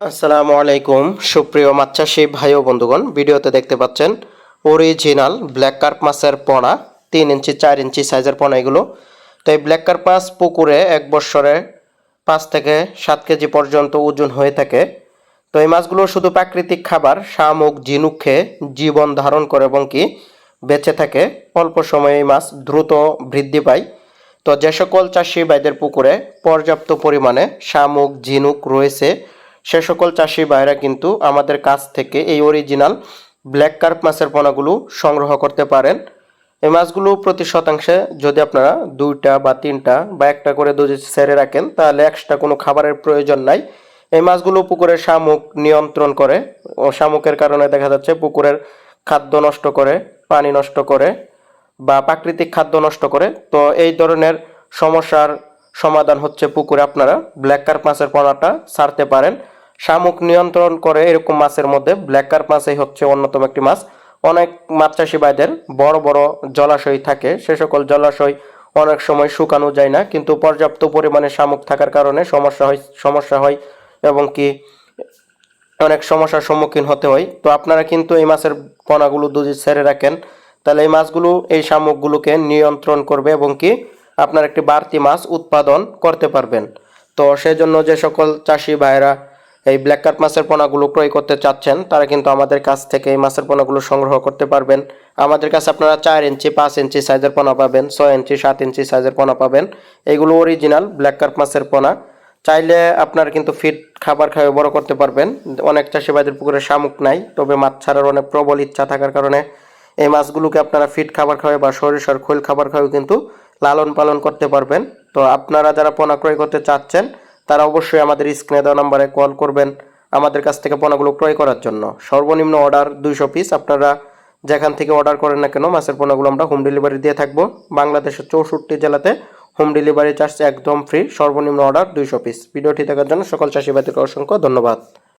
আসসালামু আলাইকুম সুপ্রিয় মাছ চাষী ভাই ও বন্ধুগণ, ভিডিওতে দেখতে পাচ্ছেন অরিজিনাল ব্ল্যাক কার্প মাছের পোনা 3 ইঞ্চি 4 ইঞ্চি সাইজের পোনা এগুলো। তো এই ব্ল্যাক কার্প মাছ পুকুরে এক বছরে 5 থেকে 7 কেজি পর্যন্ত ওজন হয়ে থাকে। তো এই মাছগুলো শুধু প্রাকৃতিক খাবার শামুক ঝিনুক খেয়ে জীবন ধারণ করে এবং কি বেঁচে থাকে। অল্প সময়ে এই মাছ দ্রুত বৃদ্ধি পায়। তো যে সকল চাষি ভাইদের পুকুরে পর্যাপ্ত পরিমাণে শামুক ঝিনুক রয়েছে সে সকল চাষি ভাইরা কিন্তু আমাদের কাছ থেকে এই অরিজিনাল ব্ল্যাক কার্প মাছের পোনাগুলো সংগ্রহ করতে পারেন। এই মাছগুলো প্রতি শতাংশে যদি আপনারা 2টা বা 3টা বা একটা করে যদি ছেড়ে রাখেন তাহলে এক্সট্রা কোনো খাবারের প্রয়োজন নাই। এই মাছগুলো পুকুরের শামুক নিয়ন্ত্রণ করে ও শামুকের কারণে দেখা যাচ্ছে পুকুরের খাদ্য নষ্ট করে, পানি নষ্ট করে বা প্রাকৃতিক খাদ্য নষ্ট করে। তো এই ধরনের সমস্যার সমাধান হচ্ছে পুকুরে আপনারা ব্ল্যাক কার্প মাছের পোনাটা ছাড়তে পারেন। শামুক নিয়ন্ত্রণ করে এরকম মাছের মধ্যে ব্ল্যাক কার্প মাছই হচ্ছে অন্যতম একটি মাছ। অনেক মাছ চাষি ভাইদের বড় বড় জলাশয় থাকে, সে সকল জলাশয় অনেক সময় শুকানো যায় না, কিন্তু পর্যাপ্ত পরিমাণে শামুক থাকার কারণে সমস্যা হয় এবং কি অনেক সমস্যার সম্মুখীন হতে হয়। তো আপনারা কিন্তু এই মাছের পোনাগুলো যদি ছেড়ে রাখেন তাহলে এই মাছগুলো এই শামুকগুলোকে নিয়ন্ত্রণ করবে এবং কি আপনার একটি বাড়তি মাছ উৎপাদন করতে পারবেন। তো সেজন্য যে সকল চাষি ভাইরা এই ব্ল্যাক কার্প মাছের পোনাগুলো ক্রয় করতে চাচ্ছেন তারা কিন্তু আমাদের কাছ থেকে এই মাছের পোনাগুলো সংগ্রহ করতে পারবেন। আমাদের কাছে আপনারা 4 ইঞ্চি 5 ইঞ্চি সাইজের পোনা পাবেন, 6 ইঞ্চি 7 ইঞ্চি সাইজের পোনা পাবেন। এইগুলো অরিজিনাল ব্ল্যাক কার্প মাছের পোনা। চাইলে আপনারা কিন্তু ফিড খাবার খাইয়ে বড় করতে পারবেন। অনেক চাষি ভাইদের পুকুরে শামুক নাই, তবে মাছ ছাড়ার অনেক প্রবল ইচ্ছা থাকার কারণে এই মাছগুলোকে আপনারা ফিড খাবার খাওয়াই বা সরিষার খোল খাবার খাওয়াই কিন্তু লালন পালন করতে পারবেন। তো আপনারা যারা পোনা ক্রয় করতে চাচ্ছেন তারা অবশ্যই আমাদের স্ক্রিনে দেওয়া নাম্বারে কল করবেন আমাদের কাছ থেকে পোনাগুলো ক্রয় করার জন্য। সর্বনিম্ন অর্ডার 200 পিস। আপনারা যেখান থেকে অর্ডার করেন না কেন মাছের পোনাগুলো আমরা হোম ডেলিভারি দিয়ে থাকবো। বাংলাদেশের 64 জেলাতে হোম ডেলিভারি চার্জ একদম ফ্রি। সর্বনিম্ন অর্ডার 200 পিস। ভিডিওটি দেখার জন্য সকল চাষি ভাইদেরকে অসংখ্য ধন্যবাদ।